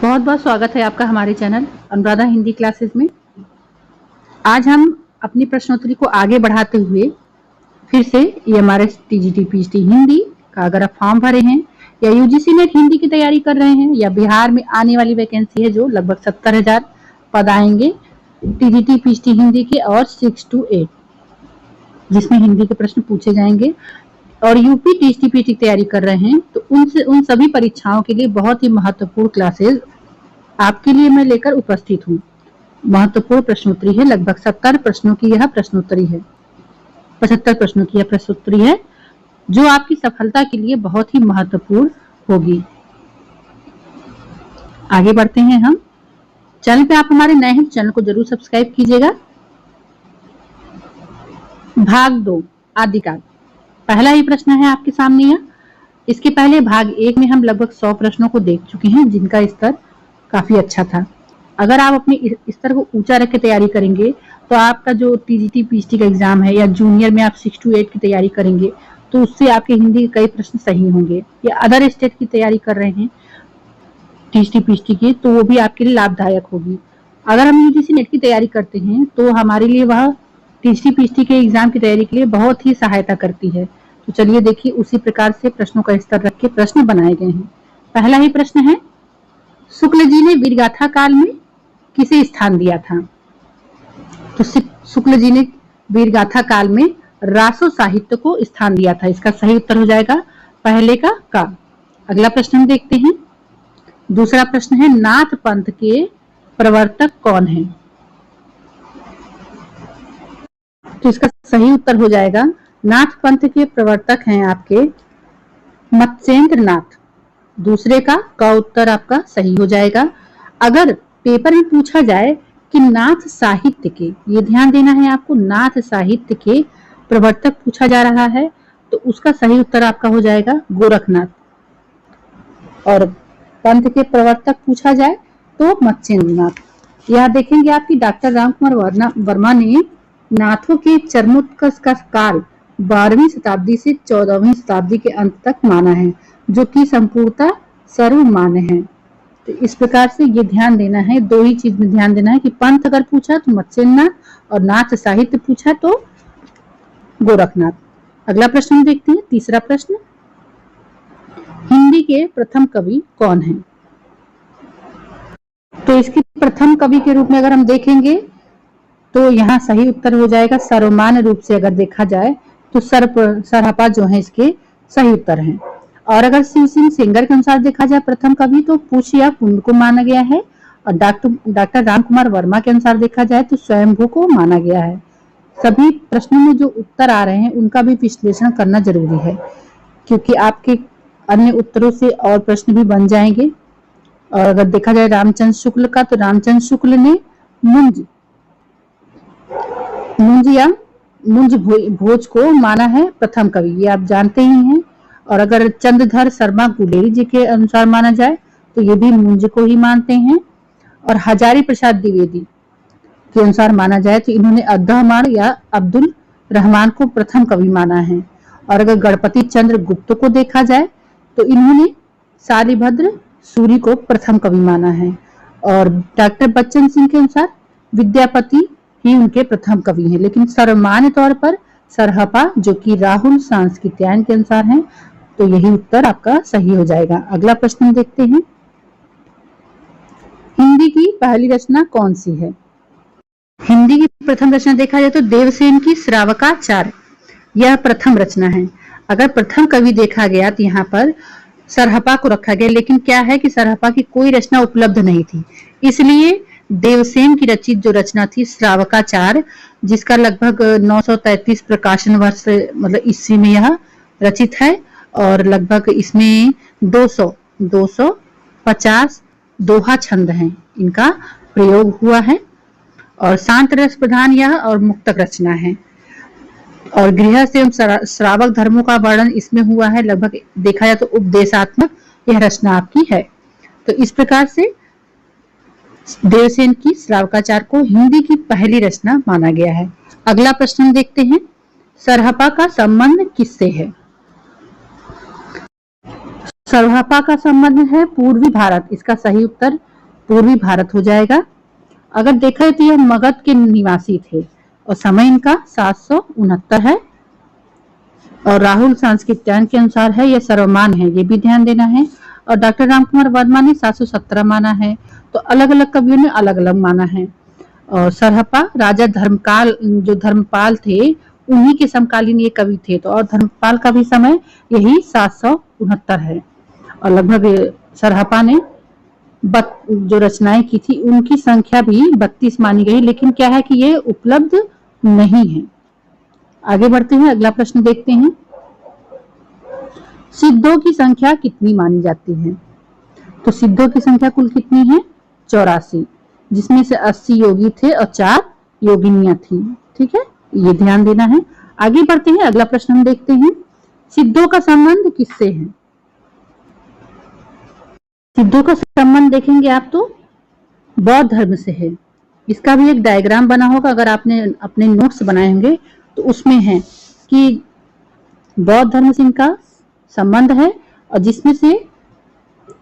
बहुत बहुत स्वागत है आपका हमारे चैनल अनुराधा हिंदी क्लासेस में। आज हम अपनी प्रश्नोत्तरी को आगे बढ़ाते हुए फिर से ये हमारे टीजीटी पीएचडी हिंदी का अगर आप फॉर्म भरे हैं या यूजीसी नेट हिंदी की तैयारी कर रहे हैं या बिहार में आने वाली वैकेंसी है जो लगभग 70,000 पद आएंगे टीजीटी पीएचडी हिंदी के और 6 to 8 जिसमें हिंदी के प्रश्न पूछे जाएंगे और यूपी टीजीटी पीएचडी की तैयारी कर रहे हैं तो उन सभी परीक्षाओं के लिए बहुत ही महत्वपूर्ण क्लासेस आपके लिए मैं लेकर उपस्थित हूँ। महत्वपूर्ण प्रश्नोत्तरी है, लगभग 70 प्रश्नों की यह प्रश्नोत्तरी है, 75 प्रश्नों की यह प्रश्नोत्तरी है जो आपकी सफलता के लिए बहुत ही महत्वपूर्ण होगी। आगे बढ़ते हैं हम। चैनल पे आप हमारे नए हैं, चैनल को जरूर सब्सक्राइब कीजिएगा। भाग 2 आदिकाल, पहला ही प्रश्न है आपके सामने यह। इसके पहले भाग 1 में हम लगभग 100 प्रश्नों को देख चुके हैं जिनका स्तर काफी अच्छा था। अगर आप अपने स्तर को ऊंचा रख के तैयारी करेंगे तो आपका जो टीजीटी पीएचडी का एग्जाम है या जूनियर में आप 6 to 8 की तैयारी करेंगे तो उससे आपके हिंदी के कई प्रश्न सही होंगे। या अदर स्टेट की तैयारी कर रहे हैं टीजीटी पीएचडी की तो वो भी आपके लिए लाभदायक होगी। अगर हम यूजीसी नेट की तैयारी करते हैं तो हमारे लिए वह टीजीटी पीएचडी के एग्जाम की तैयारी के लिए बहुत ही सहायता करती है। तो चलिए देखिए, उसी प्रकार से प्रश्नों का स्तर रख के प्रश्न बनाए गए हैं। पहला ही प्रश्न है, शुक्ल जी ने वीरगाथा काल में किसे स्थान दिया था? तो शुक्ल जी ने वीरगाथा काल में रासो साहित्य को स्थान दिया था। इसका सही उत्तर हो जाएगा पहले का। अगला प्रश्न हम देखते हैं। दूसरा प्रश्न है, नाथ पंथ के प्रवर्तक कौन है? तो इसका सही उत्तर हो जाएगा, नाथ पंथ के प्रवर्तक हैं आपके मत्स्येंद्र नाथ। दूसरे का उत्तर आपका सही हो जाएगा। अगर पेपर में पूछा जाए कि नाथ साहित्य के, ये ध्यान देना है आपको, नाथ साहित्य के प्रवर्तक पूछा जा रहा है तो उसका सही उत्तर आपका हो जाएगा गोरखनाथ। और पंथ के प्रवर्तक पूछा जाए तो मत्स्येंद्र नाथ। यह देखेंगे आपकी डॉक्टर रामकुमार वर्मा ने नाथों के चरमोत्कर्ष का काल 12वीं शताब्दी से 14वीं शताब्दी के अंत तक माना है, जो कि संपूर्णतः सर्वमान्य है। तो इस प्रकार से ये ध्यान देना है, दो ही चीज में ध्यान देना है कि पंथ अगर पूछा तो मत्स्येंद्रनाथ और नाथ साहित्य पूछा तो गोरखनाथ। अगला प्रश्न हम देखते हैं। तीसरा प्रश्न, हिंदी के प्रथम कवि कौन हैं? तो इसके प्रथम कवि के रूप में अगर हम देखेंगे तो यहाँ सही उत्तर हो जाएगा, सर्वमान्य रूप से अगर देखा जाए तो सरहपा जो है इसके सही उत्तर हैं। और अगर शिव सिंह सेंगर के अनुसार देखा जाए प्रथम कवि तो पूछ या कुंद को माना गया है। और डॉक्टर रामकुमार वर्मा के अनुसार देखा जाए तो स्वयंभू को माना गया है। सभी प्रश्नों में जो उत्तर आ रहे हैं उनका भी विश्लेषण करना जरूरी है, क्योंकि आपके अन्य उत्तरों से और प्रश्न भी बन जाएंगे। और अगर देखा जाए रामचंद्र शुक्ल का तो रामचंद्र शुक्ल ने मुंज भोज को माना है प्रथम कवि, ये आप जानते ही हैं। और अगर चंद्रधर शर्मा गुलेरी जी के अनुसार माना जाए तो ये भी मुंज को ही मानते हैं। और हजारी प्रसाद द्विवेदी के अनुसार माना जाए तो इन्होंने अब्दुल या अब्दुल रहमान को प्रथम कवि माना है। और अगर गणपति चंद्र गुप्त को देखा जाए तो इन्होंने शालिभद्र सूरी को प्रथम कवि माना है। और डॉक्टर बच्चन सिंह के अनुसार विद्यापति ही उनके प्रथम कवि हैं। लेकिन सर्वमान्य तौर पर सरहपा जो कि राहुल सांस्कृत्यायन के अनुसार हैं, तो यही उत्तर आपका सही हो जाएगा। अगला प्रश्न देखते हैं। हिंदी की पहली रचना कौन सी है? हिंदी की प्रथम रचना देखा जाए तो देवसेन की श्रावकाचार्य, यह प्रथम रचना है। अगर प्रथम कवि देखा गया तो यहाँ पर सरहपा को रखा गया, लेकिन क्या है कि सरहपा की कोई रचना उपलब्ध नहीं थी, इसलिए देवसेन की रचित जो रचना थी श्रावकाचार्य, जिसका लगभग 933 प्रकाशन वर्ष मतलब ईस्वी में यह रचित है। और लगभग इसमें 250 दोहा छंद हैं, इनका प्रयोग हुआ है। और शांत रस प्रधान यह और मुक्तक रचना है। और गृहस्थ एवं श्रावक धर्मों का वर्णन इसमें हुआ है। लगभग देखा जाए तो उपदेशात्मक यह रचना आपकी है। तो इस प्रकार से देवसेन की श्रावकाचार्य को हिंदी की पहली रचना माना गया है। अगला प्रश्न देखते हैं, सरहपा का संबंध किससे है? सरहपा का संबंध है पूर्वी भारत। इसका सही उत्तर पूर्वी भारत हो जाएगा। अगर देखा तो यह मगध के निवासी थे और समय इनका 769 है। और राहुल सांस्कृत्यायन के अनुसार है यह सर्वमान है, ये भी ध्यान देना है। और डॉक्टर रामकुमार वर्मा ने 717 माना है। तो अलग अलग कवियों ने अलग अलग माना है। और सरहपा राजा धर्मकाल जो धर्मपाल थे उन्हीं के समकालीन ये कवि थे। तो और धर्मपाल का भी समय यही 769 है। और लगभग सरहपा ने जो रचनाएं की थी उनकी संख्या भी 32 मानी गई, लेकिन क्या है कि ये उपलब्ध नहीं है। आगे बढ़ते हैं, अगला प्रश्न देखते हैं। सिद्धों की संख्या कितनी मानी जाती है? तो सिद्धों की संख्या कुल कितनी है? 84, जिसमें से 80 योगी थे और 4 योगिनियां थी। ठीक है, ये ध्यान देना है। आगे बढ़ते हैं, अगला प्रश्न हम देखते हैं। सिद्धों का संबंध किससे है? सिद्धों का संबंध देखेंगे आप तो बौद्ध धर्म से है। इसका भी एक डायग्राम बना होगा, अगर आपने अपने नोट्स बनाए होंगे तो उसमें है कि बौद्ध धर्म से इनका संबंध है। और जिसमें से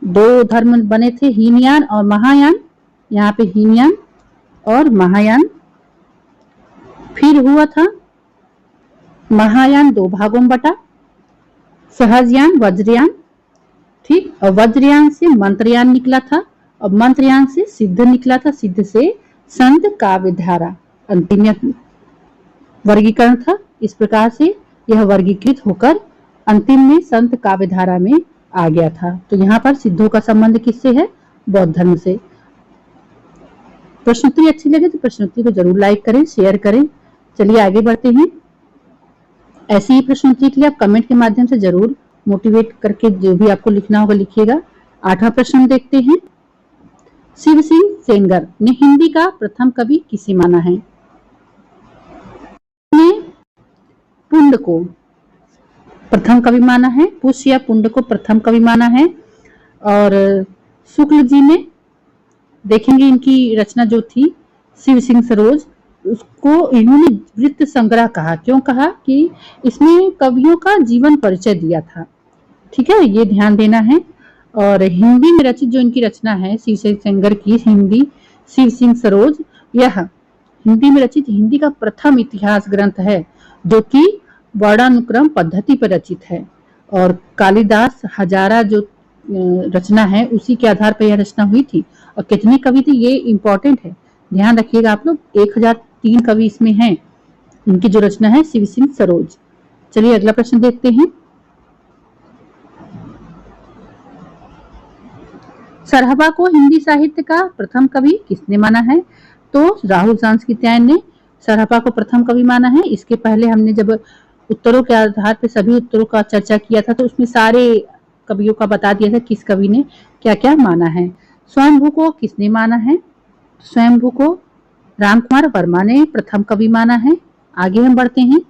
2 धर्म बने थे, हीनयान और महायान। यहाँ पे हीनयान और महायान। फिर हुआ था महायान 2 भागों में बटा, सहजयान, वज्रयान। ठीक, और वज्रयान से मंत्रयान निकला था और मंत्रयान से सिद्ध निकला था। सिद्ध से संत काव्यधारा अंतिम वर्गीकरण था। इस प्रकार से यह वर्गीकृत होकर अंतिम में संत काव्यधारा में आ गया था। तो यहाँ पर सिद्धों का संबंध किससे है? बौद्ध धर्म से। प्रश्नोत्तरी अच्छी लगे तो प्रश्नोत्तरी को जरूर लाइक करें, शेयर करें। चलिए आगे बढ़ते हैं। ऐसी ही प्रश्नोत्तरी के लिए आप कमेंट के माध्यम से जरूर मोटिवेट करके जो भी आपको लिखना होगा लिखिएगा। 8वां प्रश्न देखते हैं। शिव सिंह सेंगर ने हिंदी का प्रथम कवि किसे माना है? पुंड को प्रथम कवि माना है। पुष्य या पुंड को प्रथम कवि माना है। और शुक्ल जी ने देखेंगे इनकी रचना जो थी शिव सिंह सरोज, उसको इन्होंने वृत्त संग्रह कहा। क्यों कहा? कि इसमें कवियों का जीवन परिचय दिया था। ठीक है, ये ध्यान देना है। और हिंदी में रचित जो इनकी रचना है शिव सिंह सेंगर की, हिंदी शिव सिंह सरोज, यह हिंदी में रचित हिंदी का प्रथम इतिहास ग्रंथ है जो कि वर्णानुक्रम पद्धति पर रचित है। और कालिदास हजारा जो रचना है उसी के आधार पर यह रचना हुई थी। और कितने कवि थे ये इंपॉर्टेंट है, ध्यान रखिएगा आप लोग। 1003 कवि इसमें हैं। इनकी जो रचना है शिव सिंह सरोज। चलिए अगला प्रश्न देखते हैं। सरहबा को हिंदी साहित्य का प्रथम कवि किसने माना है? तो राहुल सांस्कृत्यायन ने सरहबा को प्रथम कवि माना है। इसके पहले हमने जब उत्तरों के आधार पर सभी उत्तरों का चर्चा किया था तो उसमें सारे कवियों का बता दिया था किस कवि ने क्या क्या माना है। स्वयंभू को किसने माना है? स्वयंभू को रामकुमार वर्मा ने प्रथम कवि माना है। आगे हम बढ़ते हैं।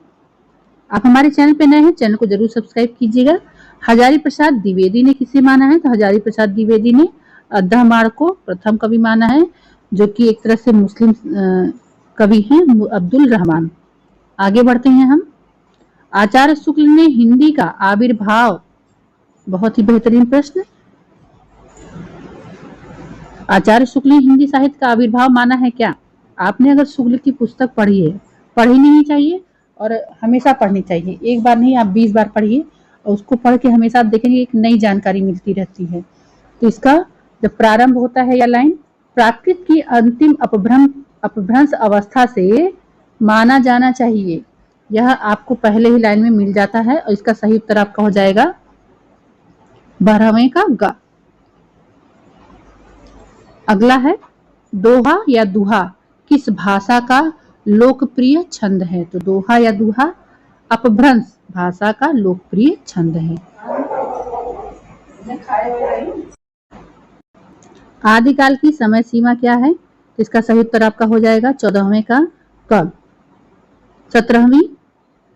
आप हमारे चैनल पे नए हैं, चैनल को जरूर सब्सक्राइब कीजिएगा। हजारी प्रसाद द्विवेदी ने किसे माना है? तो हजारी प्रसाद द्विवेदी ने अद्दहमाण को प्रथम कवि माना है, जो कि एक तरह से मुस्लिम कवि हैं, अब्दुल रहमान। आगे बढ़ते हैं हम। आचार्य शुक्ल ने हिंदी का आविर्भाव, बहुत ही बेहतरीन प्रश्न, आचार्य शुक्ल ने हिंदी साहित्य का आविर्भाव माना है क्या? आपने अगर शुक्ल की पुस्तक पढ़ी है, पढ़ी नहीं चाहिए और हमेशा पढ़नी चाहिए। एक बार नहीं, आप 20 बार पढ़िए और उसको पढ़ के हमेशा आप देखेंगे एक नई जानकारी मिलती रहती है। तो इसका जब प्रारंभ होता है या लाइन, प्राकृत की अंतिम अपभ्रंश अवस्था से माना जाना चाहिए, यह आपको पहले ही लाइन में मिल जाता है। और इसका सही उत्तर आपका हो जाएगा 12वें का ग। अगला है दोहा या दुहा किस भाषा का लोकप्रिय छंद है? तो दोहा या दुहा अपभ्रंश भाषा का लोकप्रिय छंद है। आदिकाल की समय सीमा क्या है? तो इसका सही उत्तर आपका हो जाएगा 14वें का क, 17वीं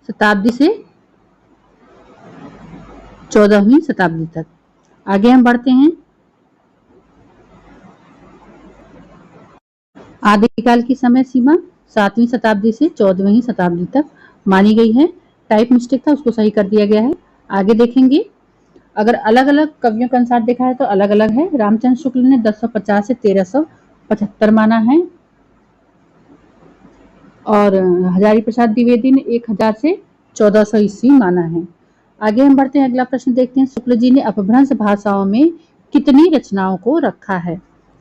शताब्दी से 14वीं शताब्दी तक। आगे हम बढ़ते हैं। आदिकाल की समय सीमा 7वीं शताब्दी से 14वीं शताब्दी तक मानी गई है। टाइप मिस्टेक था, उसको सही कर दिया गया है। आगे देखेंगे। अगर अलग अलग कवियों के अनुसार देखा है तो अलग अलग है। रामचंद्र शुक्ल ने 1050 से 1375 माना है और हजारी प्रसाद द्विवेदी ने 1000 से 1400 ईस्वी माना है। आगे हम बढ़ते हैं, अगला प्रश्न देखते हैं। शुक्ल जी ने अपभ्रंश भाषाओं में कितनी रचनाओं को रखा है?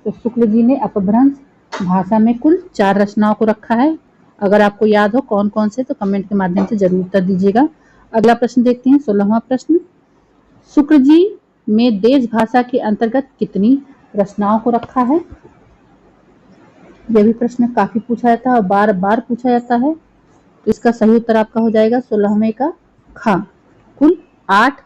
तो शुक्ल जी ने अपभ्रंश भाषा में कुल 4 रचनाओं को रखा है। अगर आपको याद हो कौन कौन से तो कमेंट के माध्यम से जरूर उत्तर दीजिएगा। अगला प्रश्न देखते हैं, 16वां प्रश्न। शुक्ल जी में देश भाषा के अंतर्गत कितनी रचनाओं को रखा है? यह भी प्रश्न काफी पूछा जाता है और बार बार पूछा जाता है। तो इसका सही उत्तर आपका हो जाएगा 16वें का ख। कुल 8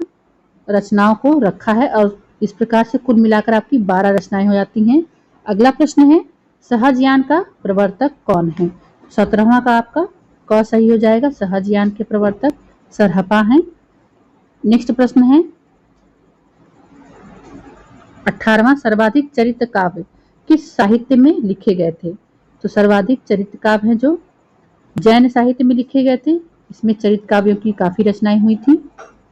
रचनाओं को रखा है और इस प्रकार से कुल मिलाकर आपकी 12 रचनाएं हो जाती हैं। अगला प्रश्न है, सहजयान का प्रवर्तक कौन है? 17वां का आपका क सही हो जाएगा। सहजयान के प्रवर्तक सरहपा हैं। नेक्स्ट प्रश्न है, 18वां, सर्वाधिक चरित्र काव्य किस साहित्य में लिखे गए थे? तो सर्वाधिक चरित्र काव्य हैं जो जैन साहित्य में लिखे गए थे। इसमें चरित्र काव्यों की काफी रचनाएं हुई थी।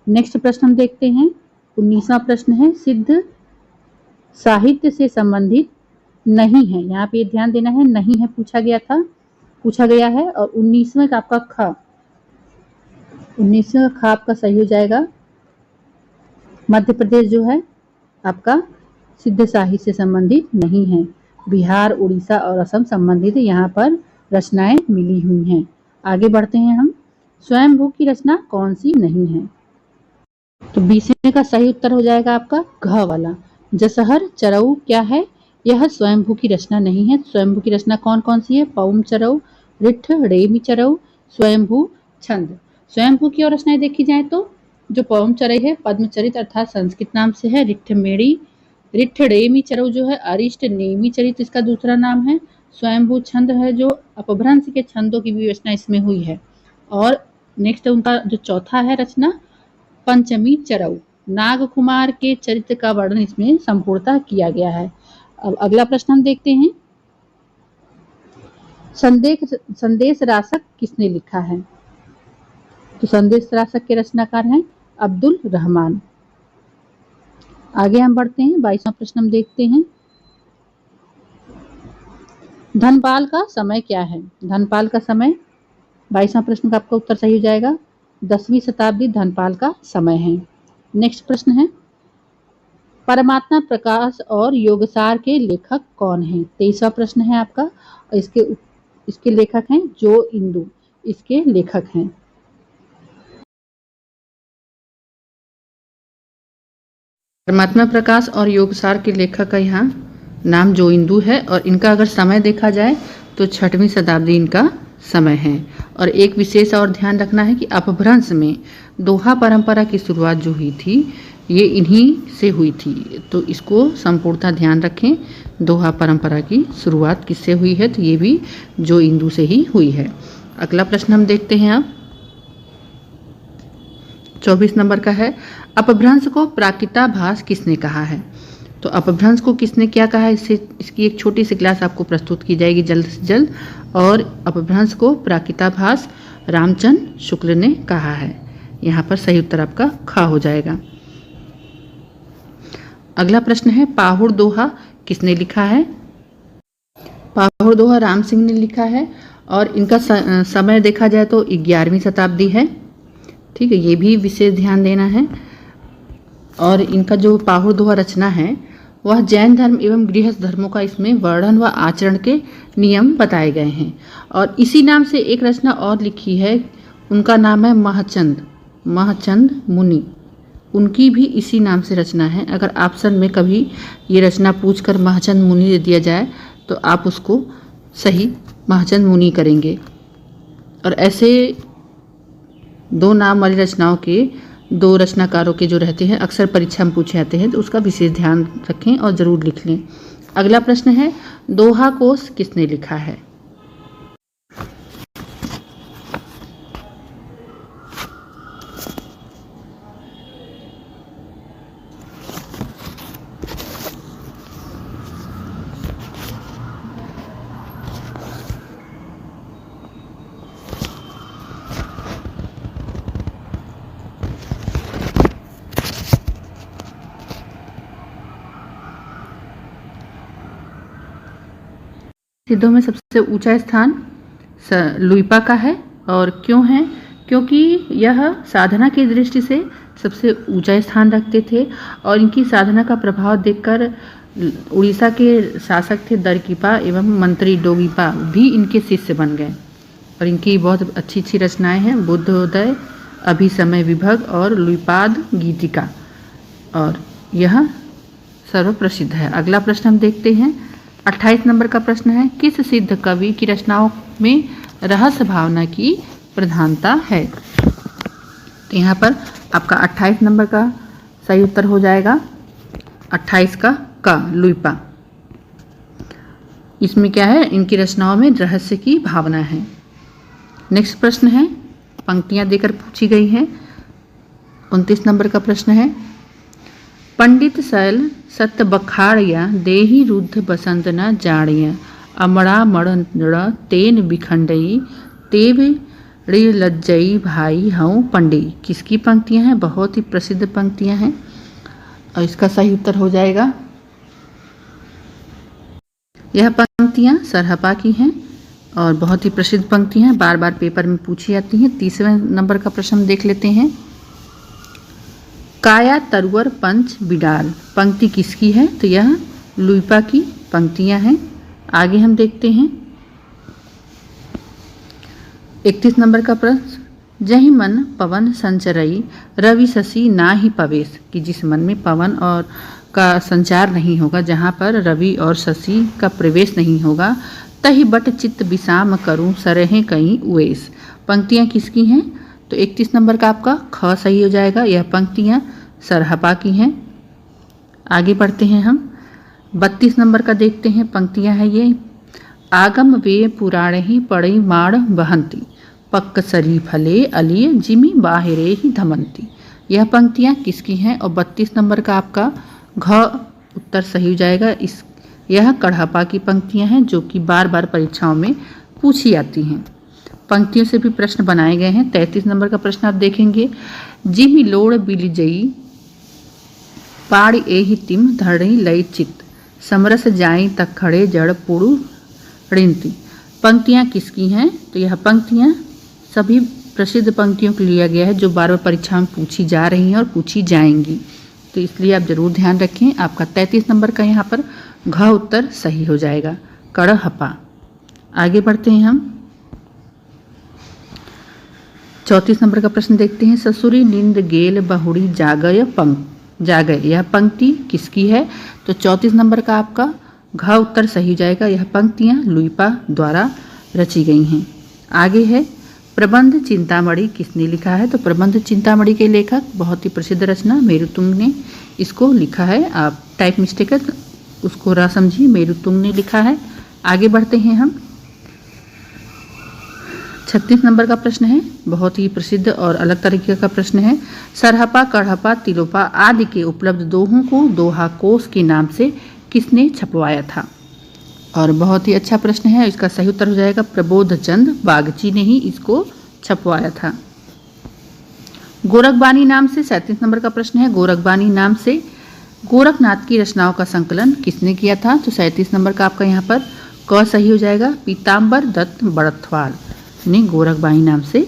नेक्स्ट प्रश्न हम देखते हैं, 19वां प्रश्न है, सिद्ध साहित्य से संबंधित नहीं है। यहाँ पे ध्यान देना है, नहीं है पूछा गया है। और 19वें का आपका ख, 19वें का ख आपका सही हो जाएगा। मध्य प्रदेश जो है आपका सिद्ध साहित्य से संबंधित नहीं है। बिहार, उड़ीसा और असम संबंधित यहाँ पर रचनाएं मिली हुई हैं। आगे बढ़ते हैं हम, स्वयंभू की रचना कौन सी नहीं है? तो 20वें का सही उत्तर हो जाएगा आपका घ वाला। जसहर चरऊ क्या है? यह स्वयंभू की रचना नहीं है। स्वयंभू की रचना कौन कौन सी है? पौम चरऊ, रिठ रेमी चरऊ, स्वयंभू छंद। स्वयंभू की और रचनाएं देखी जाए तो जो पौम चरई है पद्मचरित अर्थात संस्कृत नाम से है। रिठ रेमी चरऊ जो है अरिष्ट नेमी चरित इसका दूसरा नाम है। स्वयंभू छंद है जो अपभ्रंश के छंदों की भी रचना इसमें हुई है। और नेक्स्ट उनका जो चौथा है रचना पंचमी चरऊ, नागकुमार के चरित्र का वर्णन इसमें संपूर्णतः किया गया है। अब अगला प्रश्न हम देखते हैं, संदेश रासक किसने लिखा है? तो संदेश रासक के रचनाकार हैं अब्दुल रहमान। आगे हम बढ़ते हैं, 22वां प्रश्न हम देखते हैं, धनपाल का समय क्या है? धनपाल का समय, 22वां प्रश्न का आपका उत्तर सही हो जाएगा। 10वीं शताब्दी धनपाल का समय है। नेक्स्ट प्रश्न है, परमात्मा प्रकाश और योगसार के लेखक कौन हैं? 23वां प्रश्न है आपका। इसके लेखक हैं जो इंदु, इसके लेखक हैं। परमात्मा प्रकाश और योगसार के लेखक का यहाँ नाम जो इंदु है और इनका अगर समय देखा जाए तो 6वीं शताब्दी इनका समय है। और एक विशेष और ध्यान रखना है कि अपभ्रंश में दोहा परंपरा की शुरुआत जो हुई थी ये इन्हीं से हुई थी, तो इसको संपूर्णतः ध्यान रखें। दोहा परंपरा की शुरुआत किससे हुई है? तो ये भी जो इंदु से ही हुई है। अगला प्रश्न हम देखते हैं, अब 24 नंबर का है, अपभ्रंश को प्राकृताभास किसने कहा है? तो अपभ्रंश को किसने क्या कहा है, इसकी एक छोटी सी क्लास आपको प्रस्तुत की जाएगी जल्द से जल्द। और अपभ्रंश को प्राकृताभास रामचंद्र शुक्ल ने कहा है। यहाँ पर सही उत्तर आपका ख हो जाएगा। अगला प्रश्न है, पाहुड़ दोहा किसने लिखा है? पाहुड़ दोहा राम सिंह ने लिखा है और इनका समय देखा जाए तो 11वीं शताब्दी है। ठीक है, ये भी विशेष ध्यान देना है। और इनका जो पाहुड़ दोहा रचना है वह जैन धर्म एवं गृहस्थ धर्मों का इसमें वर्णन व आचरण के नियम बताए गए हैं। और इसी नाम से एक रचना और लिखी है, उनका नाम है महचंद मुनि, उनकी भी इसी नाम से रचना है। अगर ऑप्शन में कभी ये रचना पूछकर महचंद मुनि दे दिया जाए तो आप उसको सही महचंद मुनि करेंगे। और ऐसे 2 नाम वाली रचनाओं के 2 रचनाकारों के जो रहते हैं अक्सर परीक्षा में पूछे जाते हैं, तो उसका विशेष ध्यान रखें और ज़रूर लिख लें। अगला प्रश्न है, दोहा कोश किसने लिखा है? सिद्धों में सबसे ऊंचा स्थान लुइपा का है। और क्यों है? क्योंकि यह साधना की दृष्टि से सबसे ऊंचा स्थान रखते थे और इनकी साधना का प्रभाव देखकर उड़ीसा के शासक थे दरकीपा एवं मंत्री डोगीपा भी इनके शिष्य बन गए। और इनकी बहुत अच्छी अच्छी रचनाएं हैं, बुद्धोदय, अभिसमय विभग और लुइपाद गीतिका, और यह सर्वप्रसिद्ध है। अगला प्रश्न हम देखते हैं, 28 नंबर का प्रश्न है, किस सिद्ध कवि की रचनाओं में रहस्य भावना की प्रधानता है? तो यहाँ पर आपका 28 नंबर का सही उत्तर हो जाएगा 28 का लुइपा। इसमें क्या है? इनकी रचनाओं में रहस्य की भावना है। नेक्स्ट प्रश्न है, पंक्तियां देकर पूछी गई हैं। 29 नंबर का प्रश्न है, पंडित शैल सत्य बखाड़िया देही रुद्ध बसंत न जाड़िया अमड़ा मड़ तेन बिखंडई तेव ऋ लज्जई भाई हूँ पंडी। किसकी पंक्तियां हैं? बहुत ही प्रसिद्ध पंक्तियां हैं और इसका सही उत्तर हो जाएगा, यह पंक्तियां सरहपा की हैं और बहुत ही प्रसिद्ध पंक्तियां हैं, बार बार पेपर में पूछी जाती हैं। 30वें नंबर का प्रश्न हम देख लेते हैं, काया तरुवर पंच बिडाल पंक्ति किसकी है? तो यह लुइपा की पंक्तियां हैं। आगे हम देखते हैं 31 नंबर का प्रश्न, जहि मन पवन संचरई रवि शशि ना ही पवेश, कि जिस मन में पवन और का संचार नहीं होगा, जहाँ पर रवि और शशि का प्रवेश नहीं होगा, तहि बट चित्त विषाम करूं सरहे कहीं उवेश। पंक्तियां किसकी हैं? तो 31 नंबर का आपका ख सही हो जाएगा, यह पंक्तियां सरहपा की हैं। आगे बढ़ते हैं हम 32 नंबर का देखते हैं, पंक्तियां हैं ये, आगम वे पुराणे ही पड़ई माड़ बहंती पक्क सरी फले अलिय जिमी बाहिरे ही धमंती। यह पंक्तियां किसकी हैं? और 32 नंबर का आपका घ उत्तर सही हो जाएगा। यह कढ़ापा की पंक्तियां हैं जो कि बार बार परीक्षाओं में पूछी जाती हैं। पंक्तियों से भी प्रश्न बनाए गए हैं। 33 नंबर का प्रश्न आप देखेंगे, जिमी लोड़ बिलिजई पाड़ एहि तिम धरणी लई चित्त समरस जाई तक खड़े जड़ पुरु ऋंती। पंक्तियां किसकी हैं? तो यह पंक्तियां सभी प्रसिद्ध पंक्तियों को लिया गया है जो बार बार परीक्षा में पूछी जा रही हैं और पूछी जाएंगी, तो इसलिए आप जरूर ध्यान रखें। आपका 33 नंबर का यहाँ पर घ उत्तर सही हो जाएगा, कड़हपा। आगे बढ़ते हैं हम 34 नंबर का प्रश्न देखते हैं, ससुरी नींद गेल बहुड़ी जागय यह पंक्ति किसकी है? तो 34 नंबर का आपका घ उत्तर सही हो जाएगा, यह पंक्तियां लुइपा द्वारा रची गई हैं। आगे है प्रबंध चिंतामणि, किसने लिखा है? तो प्रबंध चिंतामणि के लेखक बहुत ही प्रसिद्ध रचना मेरुतुंग ने इसको लिखा है। आप टाइप मिस्टेक है उसको रा समझिए, मेरुतुंग ने लिखा है। आगे बढ़ते हैं हम 36 नंबर का प्रश्न है, बहुत ही प्रसिद्ध और अलग तरीके का प्रश्न है, सरहपा कढ़पा तिलोपा आदि के उपलब्ध दोहों को दोहा कोश के नाम से किसने छपवाया था? और बहुत ही अच्छा प्रश्न है, इसका सही उत्तर हो जाएगा प्रबोधचंद बागची ने ही इसको छपवाया था। गोरखबानी नाम से 37 नंबर का प्रश्न है, गोरखबानी नाम से गोरखनाथ की रचनाओं का संकलन किसने किया था? तो 37 नंबर का आपका यहाँ पर क सही हो जाएगा, पीताम्बर दत्त बड़थवाल ने गोरखबानी नाम से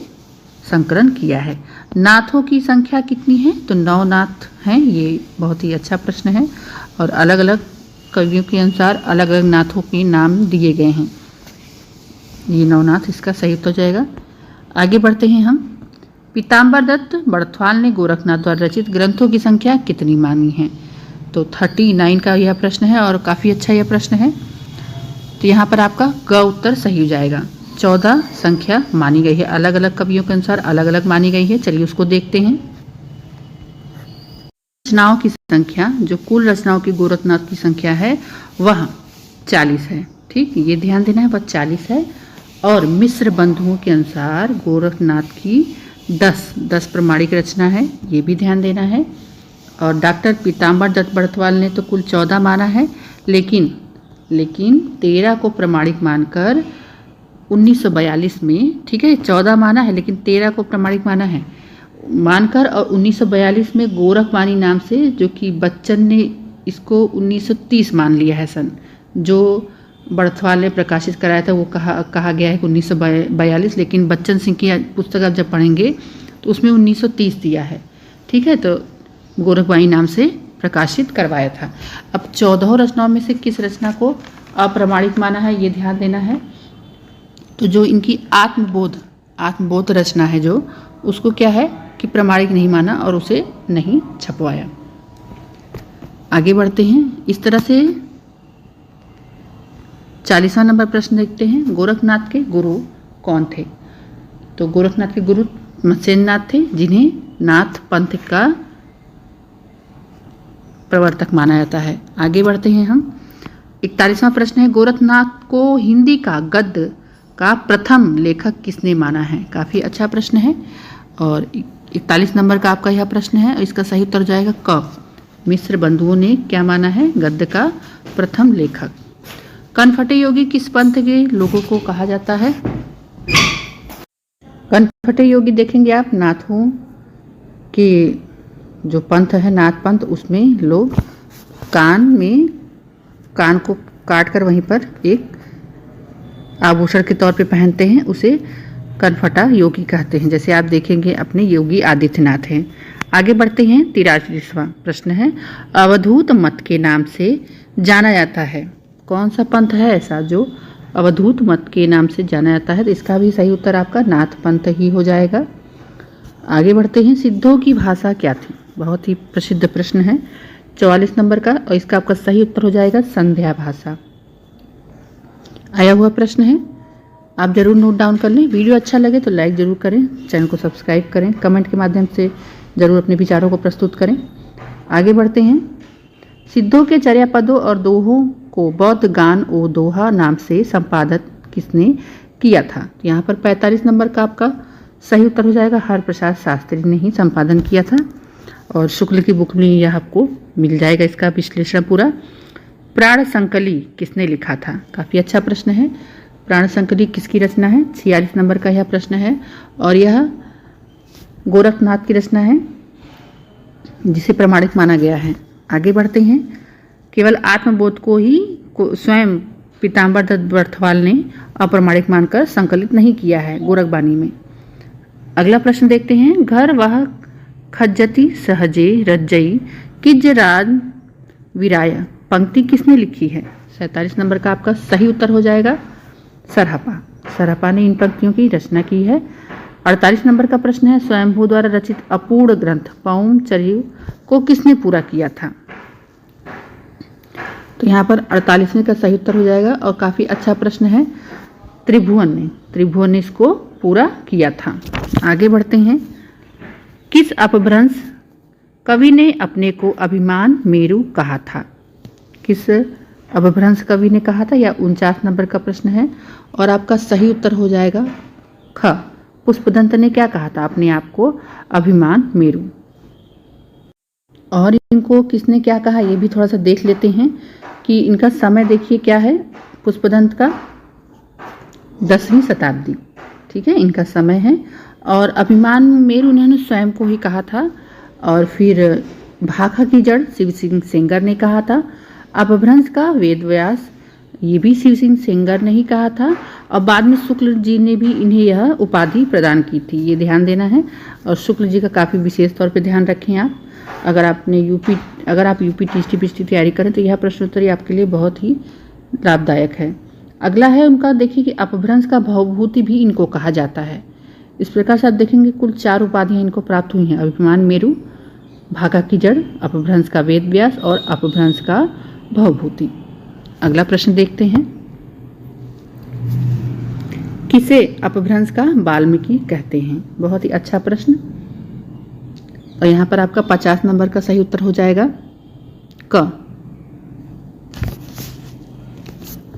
संकलन किया है। नाथों की संख्या कितनी है? तो 9 नाथ हैं। ये बहुत ही अच्छा प्रश्न है और अलग अलग कवियों के अनुसार अलग अलग नाथों के नाम दिए गए हैं। ये 9 नाथ इसका सही उत्तर हो जाएगा। आगे बढ़ते हैं हम, पीताम्बर दत्त बड़थवाल ने गोरखनाथ द्वारा रचित ग्रंथों की संख्या कितनी मानी है? तो 39 का यह प्रश्न है और काफ़ी अच्छा यह प्रश्न है। तो यहाँ पर आपका ग उत्तर सही हो जाएगा। 14 संख्या मानी गई है, अलग अलग कवियों के अनुसार अलग अलग मानी गई है। चलिए उसको देखते हैं। रचनाओं की संख्या, जो कुल रचनाओं की गोरखनाथ की संख्या है वह 40 है। ठीक, ये ध्यान देना है, वह 40 है। और मिश्र बंधुओं के अनुसार गोरखनाथ की 10 प्रमाणिक रचना है, ये भी ध्यान देना है। और डॉक्टर पीताम्बर दत्त बड़थवाल ने तो कुल 14 माना है, लेकिन 13 को प्रमाणिक मानकर 1942 में, ठीक है 14 माना है लेकिन 13 को प्रमाणिक मानकर और 1942 में गोरखबानी नाम से, जो कि बच्चन ने इसको 1930 मान लिया है सन, जो बर्थवाल ने प्रकाशित कराया था वो कहा गया है कि 1942, लेकिन बच्चन सिंह की पुस्तक आप जब पढ़ेंगे तो उसमें 1930 दिया है। ठीक है, तो गोरखबाई नाम से प्रकाशित करवाया था। अब 14 रचनाओं में से किस रचना को अप्रमाणिक माना है, ये ध्यान देना है। तो जो इनकी आत्मबोध रचना है जो, उसको क्या है कि प्रमाणिक नहीं माना और उसे नहीं छपवाया। आगे बढ़ते हैं। इस तरह से 40वां नंबर प्रश्न देखते हैं। गोरखनाथ के गुरु कौन थे? तो गोरखनाथ के गुरु मत्स्येंद्र नाथ थे, जिन्हें नाथ पंथ का प्रवर्तक माना जाता है। आगे बढ़ते हैं हम। 41वां प्रश्न है, गोरखनाथ को हिंदी का गद्य का प्रथम लेखक किसने माना है? काफ़ी अच्छा प्रश्न है। और 41 नंबर का आपका यह प्रश्न है, इसका सही उत्तर जाएगा क। मिश्र बंधुओं ने क्या माना है गद्य का प्रथम लेखक? कनफटे योगी किस पंथ के लोगों को कहा जाता है? कनफटे योगी देखेंगे आप, नाथों के जो पंथ है नाथ पंथ, उसमें लोग कान को काट कर वहीं पर एक आभूषण के तौर पे पहनते हैं, उसे कनफटा योगी कहते हैं। जैसे आप देखेंगे अपने योगी आदित्यनाथ हैं। आगे बढ़ते हैं। 43वां प्रश्न है, अवधूत मत के नाम से जाना जाता है? कौन सा पंथ है ऐसा जो अवधूत मत के नाम से जाना जाता है? तो इसका भी सही उत्तर आपका नाथ पंथ ही हो जाएगा। आगे बढ़ते हैं। सिद्धों की भाषा क्या थी? बहुत ही प्रसिद्ध प्रश्न है, 44 नंबर का, और इसका आपका सही उत्तर हो जाएगा संध्या भाषा। आया हुआ प्रश्न है, आप जरूर नोट डाउन कर लें। वीडियो अच्छा लगे तो लाइक जरूर करें, चैनल को सब्सक्राइब करें, कमेंट के माध्यम से जरूर अपने विचारों को प्रस्तुत करें। आगे बढ़ते हैं। सिद्धों के चर्या पदों और दोहों को बौद्ध गान ओ दोहा नाम से संपादित किसने किया था? यहाँ पर 45 नंबर का आपका सही उत्तर हो जाएगा हरप्रसाद शास्त्री ने ही संपादन किया था, और शुक्ल की बुक में यह आपको मिल जाएगा इसका विश्लेषण पूरा। प्राण संकली किसने लिखा था? काफ़ी अच्छा प्रश्न है। प्राण संकली किसकी रचना है? 46 नंबर का यह प्रश्न है, और यह गोरखनाथ की रचना है जिसे प्रमाणित माना गया है। आगे बढ़ते हैं। केवल आत्मबोध को ही स्वयं पीताम्बर दत्त बर्थवाल ने अप्रमाणिक मानकर संकलित नहीं किया है गोरखबानी में। अगला प्रश्न देखते हैं। घर वह खज्जति सहजे रज्जई किजराज विराय पंक्ति किसने लिखी है? 47 नंबर का आपका सही उत्तर हो जाएगा सरहपा ने इन पंक्तियों की रचना की है। 48 नंबर का प्रश्न है, स्वयंभू द्वारा रचित अपूर्ण ग्रंथ पौम चर्यु को किसने पूरा किया था? तो यहाँ पर 48वें का सही उत्तर हो जाएगा, और काफ़ी अच्छा प्रश्न है। त्रिभुवन ने इसको पूरा किया था। आगे बढ़ते हैं। किस अपभ्रंश कवि ने अपने को अभिमान मेरु कहा था? किस अपभ्रंश कवि ने कहा था? या 49 नंबर का प्रश्न है, और आपका सही उत्तर हो जाएगा ख। पुष्पदंत ने क्या कहा था अपने आप को? अभिमान मेरु। और इनको किसने क्या कहा ये भी थोड़ा सा देख लेते हैं कि इनका समय देखिए क्या है। पुष्पदंत का 10वीं शताब्दी, ठीक है, इनका समय है। और अभिमान मेरु उन्होंने स्वयं को ही कहा था। और फिर भाखा की जड़ शिव सिंह सेंगर ने कहा था। अपभ्रंश का वेदव्यास, ये भी शिव सिंह सेंगर ने ही कहा था। और बाद में शुक्ल जी ने भी इन्हें यह उपाधि प्रदान की थी, ये ध्यान देना है। और शुक्ल जी का काफ़ी विशेष तौर पे ध्यान रखें आप। अगर आप यूपी टीएसटी की तैयारी करें तो यह प्रश्नोत्तरी आपके लिए बहुत ही लाभदायक है। अगला है उनका, देखिए कि अपभ्रंश का भवभूति भी इनको कहा जाता है। इस प्रकार से आप देखेंगे कुल 4 उपाधियां इनको प्राप्त हुई हैं। अभिमान मेरु, भाका की जड़, अपभ्रंश का वेदव्यास और अपभ्रंश का भवभूति। अगला प्रश्न देखते हैं। किसे अपभ्रंश का वाल्मीकि कहते हैं? बहुत ही अच्छा प्रश्न। और यहाँ पर आपका 50 नंबर का सही उत्तर हो जाएगा क।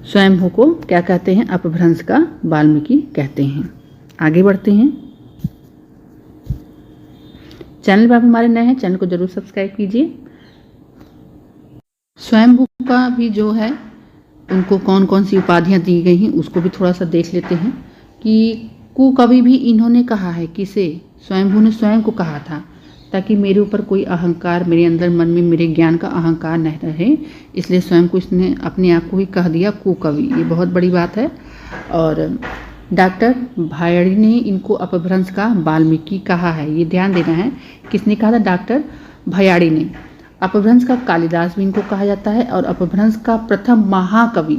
स्वयंभू को क्या कहते हैं? अपभ्रंश का वाल्मीकि कहते हैं। आगे बढ़ते हैं। चैनल पर आप हमारे नए हैं, चैनल को जरूर सब्सक्राइब कीजिए। स्वयंभू का भी जो है उनको कौन कौन सी उपाधियां दी गई हैं उसको भी थोड़ा सा देख लेते हैं कि कुकवि भी इन्होंने कहा है। किसे? स्वयंभू ने स्वयं को कहा था ताकि मेरे ऊपर कोई अहंकार, मेरे अंदर मन में मेरे ज्ञान का अहंकार नहीं रहे, इसलिए स्वयं को इसने अपने आप को ही कह दिया कुकवि। ये बहुत बड़ी बात है। और डॉक्टर भायड़ी ने इनको अपभ्रंश का वाल्मीकि कहा है, ये ध्यान देना है। किसने कहा था? डॉक्टर भयाड़ी ने। अपभ्रंश का कालिदास भी इनको कहा जाता है और अपभ्रंश का प्रथम महाकवि,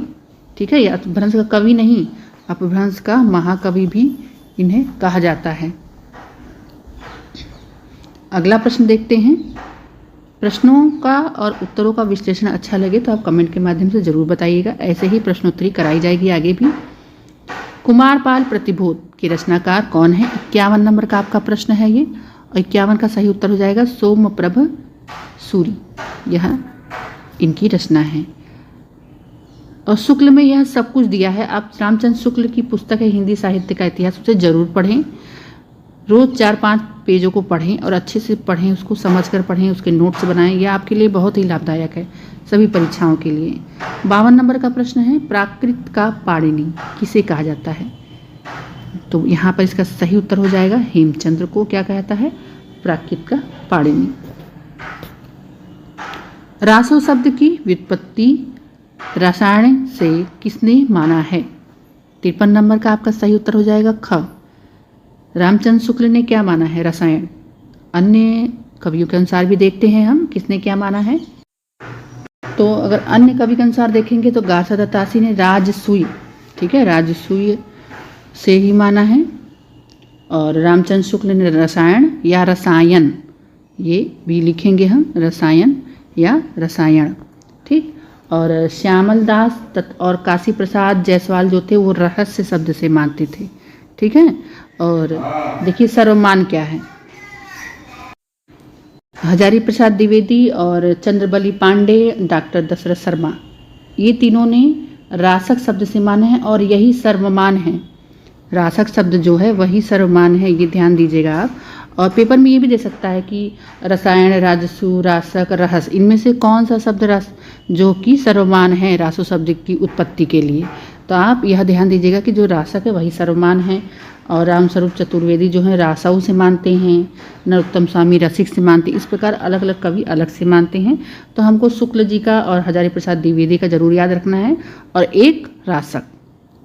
ठीक है, ये अपभ्रंश का कवि नहीं, अपभ्रंश का महाकवि भी इन्हें कहा जाता है। अगला प्रश्न देखते हैं। प्रश्नों का और उत्तरों का विश्लेषण अच्छा लगे तो आप कमेंट के माध्यम से जरूर बताइएगा। ऐसे ही प्रश्नोत्तरी कराई जाएगी आगे भी। कुमारपाल प्रतिबोध के रचनाकार कौन है? 51 नंबर का आपका प्रश्न है ये, और 51 का सही उत्तर हो जाएगा सोमप्रभ सूरी। यह इनकी रचना है। और शुक्ल में यह सब कुछ दिया है। आप रामचंद्र शुक्ल की पुस्तक है हिंदी साहित्य का इतिहास, उसे जरूर पढ़ें। रोज 4-5 पेजों को पढ़ें और अच्छे से पढ़ें, उसको समझकर पढ़ें, उसके नोट्स बनाएं। यह आपके लिए बहुत ही लाभदायक है सभी परीक्षाओं के लिए। 52 नंबर का प्रश्न है, प्राकृत का पाणिनि किसे कहा जाता है? तो यहाँ पर इसका सही उत्तर हो जाएगा हेमचंद्र को क्या कहता है? प्राकृत का पाणिनि। रासो शब्द की व्युत्पत्ति रसायन से किसने माना है? 53 नंबर का आपका सही उत्तर हो जाएगा ख। रामचंद्र शुक्ल ने क्या माना है? रसायन। अन्य कवियों के अनुसार भी देखते हैं हम किसने क्या माना है। तो अगर अन्य कवि के अनुसार देखेंगे तो गासा दत्तासी ने राजसूय, ठीक है, राजसूय से ही माना है। और रामचंद्र शुक्ल ने रसायन या रसायन, ये भी लिखेंगे हम, रसायन या रसायन, ठीक। और श्यामल दास और काशी प्रसाद जायसवाल जो थे वो रहस्य शब्द से मानते थे, ठीक है। और देखिए सर्वमान क्या है। हजारी प्रसाद द्विवेदी और चंद्रबली पांडे, डॉक्टर दशरथ शर्मा, ये तीनों ने रासक शब्द से माना है और यही सर्वमान है। रासक शब्द जो है वही सर्वमान है, ये ध्यान दीजिएगा आप। और पेपर में ये भी दे सकता है कि रसायन, राजसु, रासक, रहस, इनमें से कौन सा शब्द रस जो कि सर्वमान है रासु शब्द की उत्पत्ति के लिए। तो आप यह ध्यान दीजिएगा कि जो रासक है वही सर्वमान है। और रामस्वरूप चतुर्वेदी जो है रासाऊ से मानते हैं, नरोत्तम स्वामी रसिक से मानते हैं। इस प्रकार अलग अलग कवि अलग से मानते हैं। तो हमको शुक्ल जी का और हजारी प्रसाद द्विवेदी का जरूर याद रखना है, और एक रासक।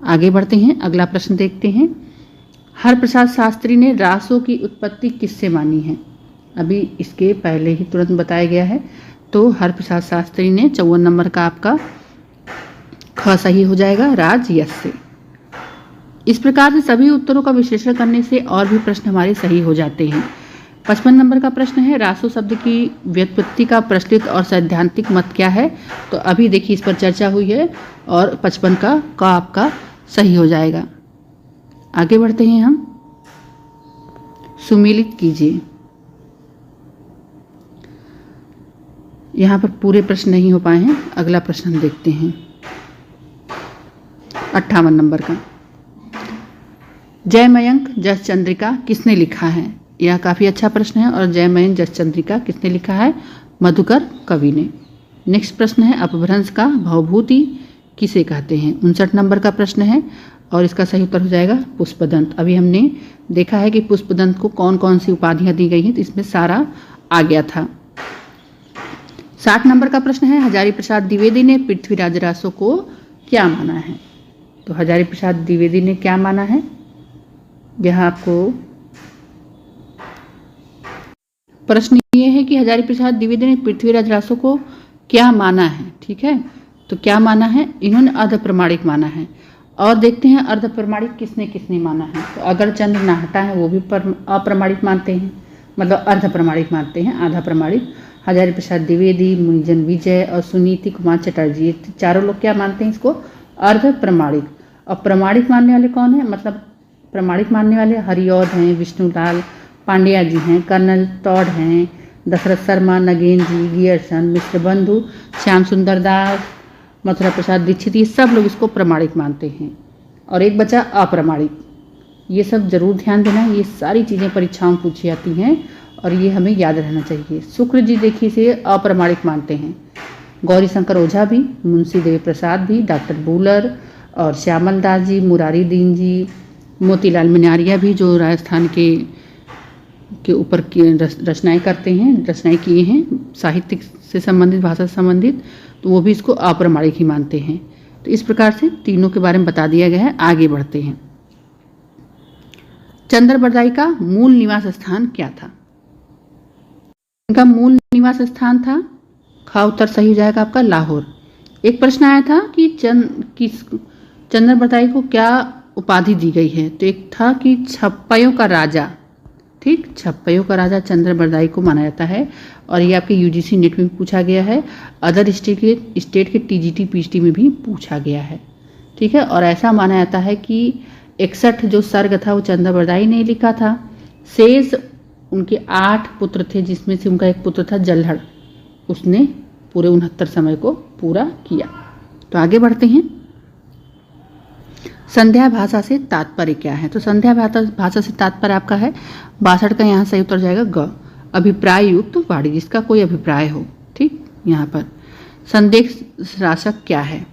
आगे बढ़ते हैं, अगला प्रश्न देखते हैं। हरप्रसाद शास्त्री ने रासों की उत्पत्ति किससे मानी है? अभी इसके पहले ही तुरंत बताया गया है। तो हरप्रसाद शास्त्री ने 54 नंबर का आपका ख सही हो जाएगा, राज यश से। इस प्रकार से सभी उत्तरों का विश्लेषण करने से और भी प्रश्न हमारे सही हो जाते हैं। 55 नंबर का प्रश्न है, रासो शब्द की व्युत्पत्ति का प्रचलित और सैद्धांतिक मत क्या है? तो अभी देखिए इस पर चर्चा हुई है और 55 का आपका सही हो जाएगा। आगे बढ़ते हैं हम, सुमेलित कीजिए। यहाँ पर पूरे प्रश्न नहीं हो पाए हैं, अगला प्रश्न हम देखते हैं 58 नंबर का। जयमयंक जस चंद्रिका किसने लिखा है? यह काफ़ी अच्छा प्रश्न है। और जयमयंक जस चंद्रिका किसने लिखा है? मधुकर कवि ने। नेक्स्ट प्रश्न है, अपभ्रंश का भवभूति किसे कहते हैं? 59 नंबर का प्रश्न है और इसका सही उत्तर हो जाएगा पुष्पदंत। अभी हमने देखा है कि पुष्पदंत को कौन कौन सी उपाधियां दी गई हैं, तो इसमें सारा आ गया था। 60 नंबर का प्रश्न है, हजारी प्रसाद द्विवेदी ने पृथ्वीराज रासो को क्या माना है? तो हजारी प्रसाद द्विवेदी ने क्या माना है? यह आपको प्रश्न ये है कि हजारी प्रसाद द्विवेदी ने पृथ्वीराज रासो को क्या माना है, ठीक है। तो क्या माना है? इन्होंने अर्ध प्रमाणिक माना है। और देखते हैं अर्ध प्रमाणिक किसने किसने माना है। तो अगर चंद्र नाहटा है वो भी अप्रमाणिक मानते हैं, मतलब अर्ध प्रमाणिक मानते हैं, आधा प्रमाणिक। हजारी प्रसाद द्विवेदी, मुनिजन विजय और सुनीति कुमार चटर्जी, ये चारों लोग क्या मानते हैं? इसको अर्ध प्रमाणिक। और प्रमाणिक मानने वाले कौन है? मतलब प्रमाणिक मानने वाले हरिऔध हैं, विष्णुलाल पांड्या जी हैं, कर्नल टॉड हैं, दशरथ शर्मा, नगेन जी, गियरसन, मिश्र बंधु, श्याम सुंदर दास, मथुरा प्रसाद दीक्षित, ये सब लोग इसको प्रमाणिक मानते हैं। और एक बचा अप्रमाणिक। ये सब जरूर ध्यान देना है, ये सारी चीज़ें परीक्षाओं में पूछी जाती हैं और ये हमें याद रहना चाहिए। शुक्र जी देखिए इसे अप्रमाणिक मानते हैं। गौरी शंकर ओझा भी, मुंशी देवी प्रसाद भी, डॉक्टर बूलर और श्यामल दास जी, मुरारी दीन जी, मोतीलाल मिनारिया भी जो राजस्थान के के ऊपर रचनाएं करते हैं, रचनाएं किए हैं साहित्य से संबंधित, भाषा से संबंधित, तो वो भी इसको अप्रामाणिक ही मानते हैं। तो इस प्रकार से तीनों के बारे में बता दिया गया है। आगे बढ़ते हैं। चंद्रबरदाई का मूल निवास स्थान क्या था? इनका मूल निवास स्थान था, ख उत्तर सही हो जाएगा आपका लाहौर। एक प्रश्न आया था कि चंद्रबरदाई को क्या उपाधि दी गई है, तो एक था कि छप्पयों का राजा, ठीक, छप्पयों का राजा चंद्रबरदाई को माना जाता है। और ये आपके यूजीसी नेट में भी पूछा गया है, अदर स्टेट के टीजीटी पीएचडी में भी पूछा गया है, ठीक है। और ऐसा माना जाता है कि 61 जो सर्ग था वो चंद्रबरदाई ने लिखा था। शेष उनके 8 पुत्र थे, जिसमें से उनका एक पुत्र था जल्हड़, उसने पूरे 69 समय को पूरा किया। तो आगे बढ़ते हैं। संध्या भाषा से तात्पर्य क्या है? तो संध्या भाषा से तात्पर्य आपका है 62 का यहाँ सही उत्तर जाएगा ग, अभिप्राय युक्त वाणी, जिसका कोई अभिप्राय हो, ठीक। यहाँ पर संदेश राशक क्या है?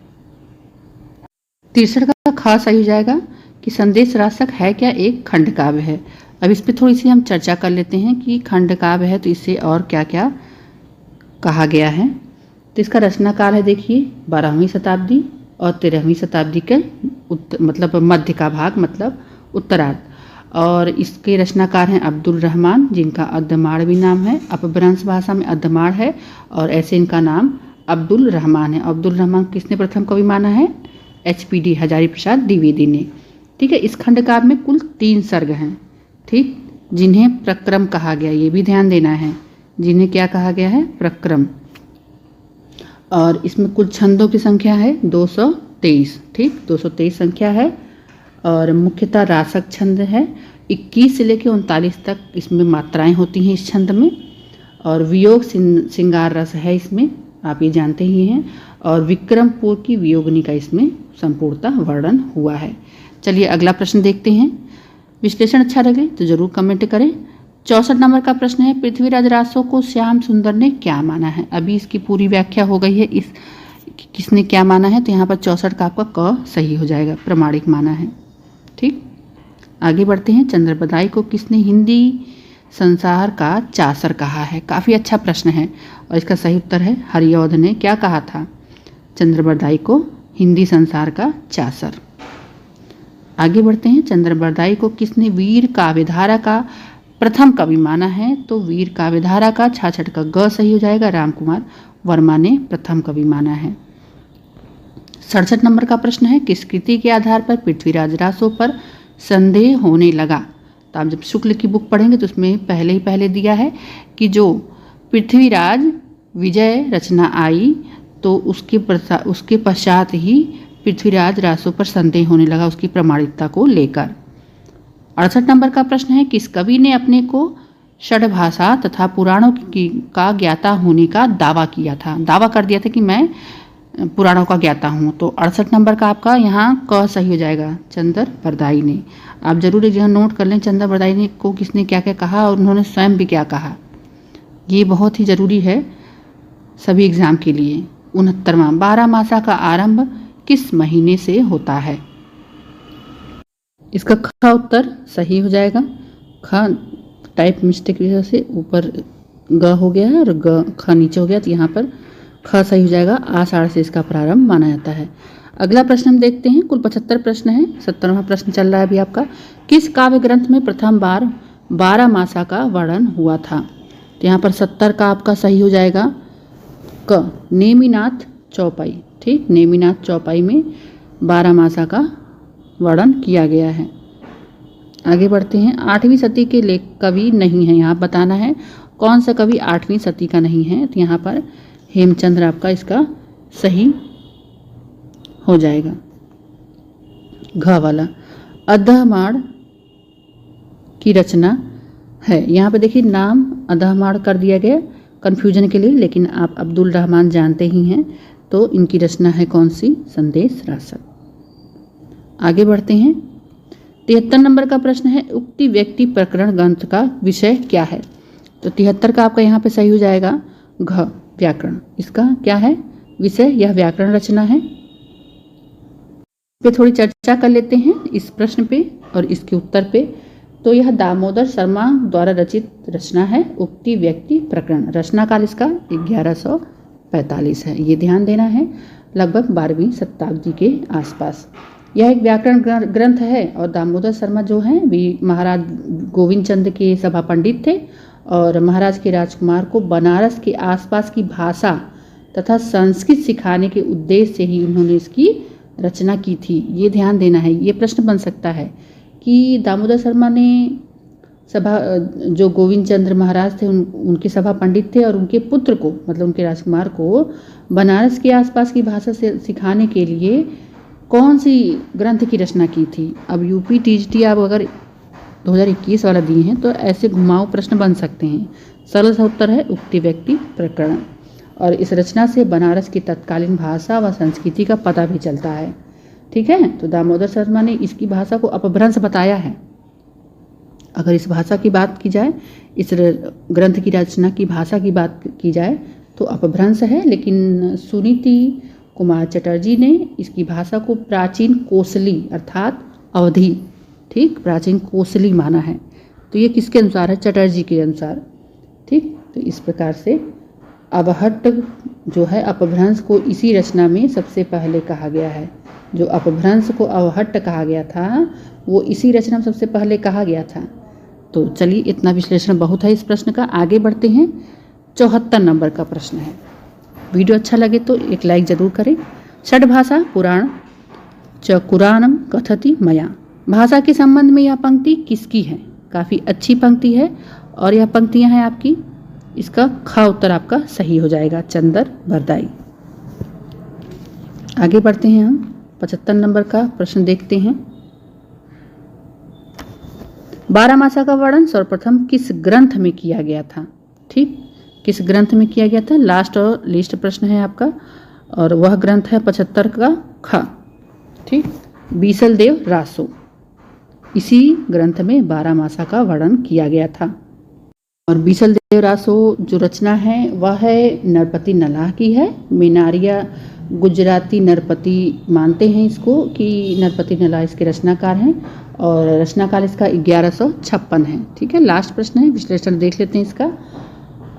63 का ख सही हो जाएगा कि संदेश राशक है क्या? एक खंड काव्य है। अब इस पे थोड़ी सी हम चर्चा कर लेते हैं कि खंड काव्य है तो इससे और क्या क्या कहा गया है। तो इसका रचनाकाल है, देखिए 12वीं शताब्दी और 13वीं शताब्दी के मतलब मध्य का भाग, मतलब उत्तरार्ध। और इसके रचनाकार हैं अब्दुल रहमान, जिनका अद्दमाड़ भी नाम है, अपभ्रंश भाषा में अद्दमाड़ है, और ऐसे इनका नाम अब्दुल रहमान है। अब्दुल रहमान किसने प्रथम कवि माना है? HPD हजारी प्रसाद द्विवेदी ने, ठीक है। इस खंड काव्य में कुल 3 सर्ग हैं, ठीक, जिन्हें प्रक्रम कहा गया, ये भी ध्यान देना है, जिन्हें क्या कहा गया है? प्रक्रम। और इसमें कुल छंदों की संख्या है 223, ठीक, 223 संख्या है। और मुख्यतः रासक छंद है, 21 से लेकर 39 तक इसमें मात्राएं होती हैं इस छंद में। और वियोग श्रृंगार रस है इसमें, आप ये जानते ही हैं। और विक्रमपुर की वियोगनी का इसमें संपूर्णतः वर्णन हुआ है। चलिए अगला प्रश्न देखते हैं। विश्लेषण अच्छा लगे तो जरूर कमेंट करें। 64 नंबर का प्रश्न है, पृथ्वीराज रासो को श्याम सुंदर ने क्या माना है? अभी इसकी पूरी व्याख्या हो गई है, इस किसने क्या माना है, तो यहाँ पर 64 का आपका क सही हो जाएगा, प्रमाणिक माना है, ठीक। आगे बढ़ते हैं। चंद्रबरदाई को किसने हिंदी संसार का चासर कहा है? काफ़ी अच्छा प्रश्न है और इसका सही उत्तर है हरिऔध ने क्या कहा था? चंद्रबरदाई को हिंदी संसार का चासर। आगे बढ़ते हैं। चंद्रबरदाई को किसने वीर काव्यधारा का प्रथम कवि माना है? तो वीर काव्यधारा का 66 का ग सही हो जाएगा, रामकुमार वर्मा ने प्रथम कवि माना है। 67 नंबर का प्रश्न है, किस कृति के आधार पर पृथ्वीराज रासो पर संदेह होने लगा? तो आप जब शुक्ल की बुक पढ़ेंगे तो उसमें पहले दिया है कि जो पृथ्वीराज विजय रचना आई तो उसके पश्चात ही पृथ्वीराज रासो पर संदेह होने लगा उसकी प्रामाणिकता को लेकर। 68 नंबर का प्रश्न है, किस कवि ने अपने को षड्भाषा तथा पुराणों का ज्ञाता होने का दावा किया था? दावा कर दिया था कि मैं पुराणों का ज्ञाता हूँ। तो 68 नंबर का आपका यहाँ क सही हो जाएगा, चंद्रबरदाई ने। आप जरूर एक जगह नोट कर लें चंद्रबरदाई ने को किसने क्या क्या कहा और उन्होंने स्वयं भी क्या कहा, ये बहुत ही ज़रूरी है सभी एग्जाम के लिए। 69वां, 12 मासा का आरंभ किस महीने से होता है? इसका ख उत्तर सही हो जाएगा। ख टाइप मिस्टेक की वजह से ऊपर ग हो गया है और ख नीचे हो गया, तो यहाँ पर ख सही हो जाएगा। आषाढ़ से इसका प्रारंभ माना जाता है। अगला प्रश्न हम देखते हैं। कुल 75 प्रश्न है, 70वां प्रश्न चल रहा है अभी आपका। किस काव्य ग्रंथ में प्रथम बार 12 मासा का वर्णन हुआ था? तो यहाँ पर 70 का आपका सही हो जाएगा क, नेमिनाथ चौपाई, ठीक, नेमिनाथ चौपाई में 12 मासा का वर्णन किया गया है। आगे बढ़ते हैं। 8वीं सदी के लेख कवि नहीं है, यहाँ बताना है कौन सा कवि 8वीं सदी का नहीं है। तो यहाँ पर हेमचंद्र आपका इसका सही हो जाएगा। घ वाला अद्धमाड़ की रचना है, यहाँ पे देखिए नाम अद्धमाड़ कर दिया गया कन्फ्यूजन के लिए, लेकिन आप अब्दुल रहमान जानते ही हैं। तो इनकी रचना है कौन सी? संदेश रासक। आगे बढ़ते हैं। 73 नंबर का प्रश्न है, उक्ति व्यक्ति प्रकरण ग्रंथ का विषय क्या है? तो 73 का आपका यहाँ पे सही हो जाएगा घ, व्याकरण। इसका क्या है विषय? यह व्याकरण रचना है। पे थोड़ी चर्चा कर लेते हैं इस प्रश्न पे और इसके उत्तर पे। तो यह दामोदर शर्मा द्वारा रचित रचना है उक्ति व्यक्ति प्रकरण। रचना काल इसका 1145 है, ये ध्यान देना है, लगभग 12वीं शताब्दी के आसपास। यह एक व्याकरण ग्रंथ है और दामोदर शर्मा जो हैं भी महाराज गोविंद चंद के सभा पंडित थे और महाराज के राजकुमार को बनारस के आसपास की भाषा तथा संस्कृत सिखाने के उद्देश्य से ही उन्होंने इसकी रचना की थी। ये ध्यान देना है। ये प्रश्न बन सकता है कि दामोदर शर्मा ने सभा जो गोविंद चंद्र महाराज थे उनके सभा पंडित थे और उनके पुत्र को मतलब उनके राजकुमार को बनारस के आसपास की भाषा से सिखाने के लिए कौन सी ग्रंथ की रचना की थी। अब यूपी टीजीटी आप अगर 2021 वाला दिए हैं तो ऐसे घुमाऊ प्रश्न बन सकते हैं। सरल सा उत्तर है उक्ति व्यक्ति प्रकरण और इस रचना से बनारस की तत्कालीन भाषा व संस्कृति का पता भी चलता है। ठीक है, तो दामोदर शर्मा ने इसकी भाषा को अपभ्रंश बताया है। अगर इस भाषा की बात की जाए, इस ग्रंथ की रचना की भाषा की बात की जाए तो अपभ्रंश है, लेकिन सुनीति कुमार चटर्जी ने इसकी भाषा को प्राचीन कोसली अर्थात अवधी, ठीक, प्राचीन कोसली माना है। तो ये किसके अनुसार है? चटर्जी के अनुसार। ठीक, तो इस प्रकार से अवहट्ट जो है अपभ्रंश को इसी रचना में सबसे पहले कहा गया है। जो अपभ्रंश को अवहट्ट कहा गया था वो इसी रचना में सबसे पहले कहा गया था। तो चलिए, इतना विश्लेषण बहुत है इस प्रश्न का। आगे बढ़ते हैं। 74 नंबर का प्रश्न है। वीडियो अच्छा लगे तो एक लाइक जरूर करें। षड भाषा पुराण च कुरानम कथति मया। भाषा के संबंध में यह पंक्ति किसकी है? काफ़ी अच्छी पंक्ति है और यह पंक्तियां हैं आपकी, इसका ख उत्तर आपका सही हो जाएगा, चंदर बरदाई। आगे बढ़ते हैं हम 75 नंबर का प्रश्न देखते हैं। बारहमासा का वर्णन सर्वप्रथम किस ग्रंथ में किया गया था? ठीक, किस ग्रंथ में किया गया था? लास्ट और लिस्ट प्रश्न है आपका और वह ग्रंथ है 75 का ख। ठीक, बीसल देव रासो, इसी ग्रंथ में बारहमासा का वर्णन किया गया था। और बीसल देव रासो जो रचना है वह है नरपति नलाह की है। मीनारिया गुजराती नरपति मानते हैं इसको कि नरपति नलाह इसके रचनाकार हैं और रचनाकाल इसका 1156 है। ठीक है, लास्ट प्रश्न है, विश्लेषण देख लेते हैं इसका।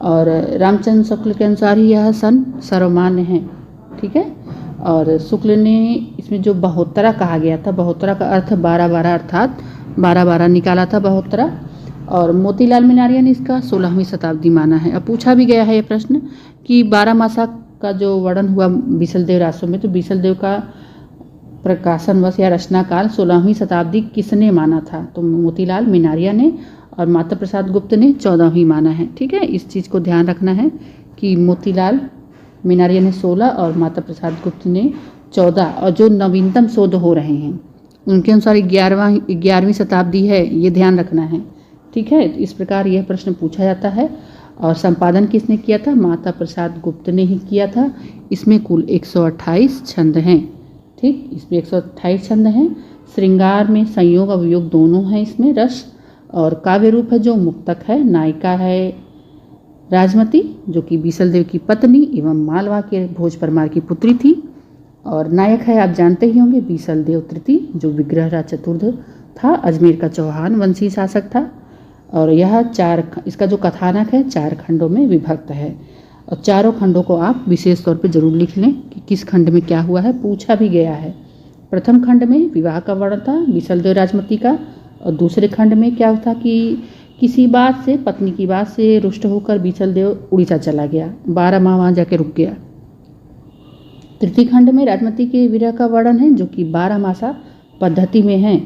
और रामचंद्र शुक्ल के अनुसार ही यह सन सर्वमान्य है। ठीक है, और शुक्ल ने इसमें जो बहोत्तरा कहा गया था, बहोत्तरा का अर्थ 12-12 अर्थात 12-12 निकाला था बहोत्तरा। और मोतीलाल मीनारिया ने इसका 16वीं शताब्दी माना है। अब पूछा भी गया है ये प्रश्न कि बारहमासा का जो वर्णन हुआ बीसलदेव रासो में, तो बीसलदेव का प्रकाशन वर्ष या रचना काल 16वीं शताब्दी किसने माना था? तो मोतीलाल मीनारिया ने और माता प्रसाद गुप्त ने 14वीं माना है। ठीक है, इस चीज़ को ध्यान रखना है कि मोतीलाल मीनारिया ने 16 और माता प्रसाद गुप्त ने 14 और जो नवीनतम शोध हो रहे हैं उनके अनुसार 11वीं शताब्दी है, ये ध्यान रखना है। ठीक है, इस प्रकार यह प्रश्न पूछा जाता है। और संपादन किसने किया था? माता प्रसाद गुप्त ने ही किया था। इसमें कुल 128 छंद हैं। ठीक, इसमें 128 छंद हैं। श्रृंगार में संयोग और वियोग दोनों हैं इसमें रस। और काव्य रूप है जो मुक्तक है। नायिका है राजमती जो कि बीसलदेव की पत्नी एवं मालवा के भोज परमार की पुत्री थी। और नायक है आप जानते ही होंगे बीसलदेव तृतीय जो विग्रहराज चतुर्थ था, अजमेर का चौहान वंशी शासक था। और यह इसका जो कथानक है 4 खंडों में विभक्त है। और चारों खंडों को आप विशेष तौर पे जरूर लिख लें कि किस खंड में क्या हुआ है, पूछा भी गया है। प्रथम खंड में विवाह का वर्णन था बीसलदेव राजमती का। और दूसरे खंड में क्या था कि किसी बात से, पत्नी की बात से रुष्ट होकर बीसलदेव उड़ीसा चला गया, 12 माह वहाँ जाके रुक गया। तृतीय खंड में राजमती के विरह का वर्णन है जो कि 12 मासा पद्धति में है।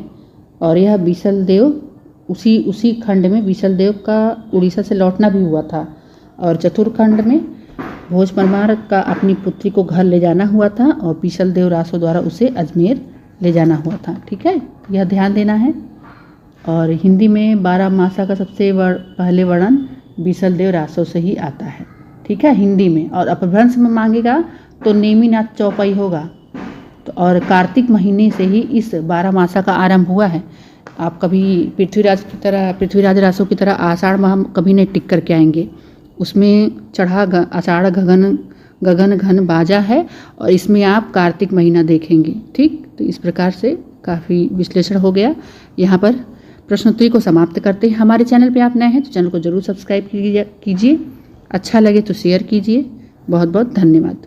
और यह बीसलदेव उसी खंड में बीसलदेव का उड़ीसा से लौटना भी हुआ था। और चतुर्थ खंड में भोज परमार का अपनी पुत्री को घर ले जाना हुआ था और बीसलदेव रासो द्वारा उसे अजमेर ले जाना हुआ था। ठीक है, यह ध्यान देना है। और हिंदी में 12 मासा का सबसे पहले वर्णन बीसलदेव रासो से ही आता है। ठीक है, हिंदी में। और अपभ्रंश में मांगेगा तो नेमिनाथ चौपाई होगा। तो और कार्तिक महीने से ही इस 12 मासा का आरंभ हुआ है। आप कभी पृथ्वीराज रासो की तरह आषाढ़ माह कभी नहीं टिक करके आएंगे। उसमें चढ़ा आषाढ़ गगन घन बाजा है और इसमें आप कार्तिक महीना देखेंगे। ठीक, तो इस प्रकार से काफ़ी विश्लेषण हो गया। यहाँ पर प्रश्नोत्तरी को समाप्त करते हैं। हमारे चैनल पे आप नए हैं तो चैनल को जरूर सब्सक्राइब कीजिए। अच्छा लगे तो शेयर कीजिए। बहुत बहुत धन्यवाद।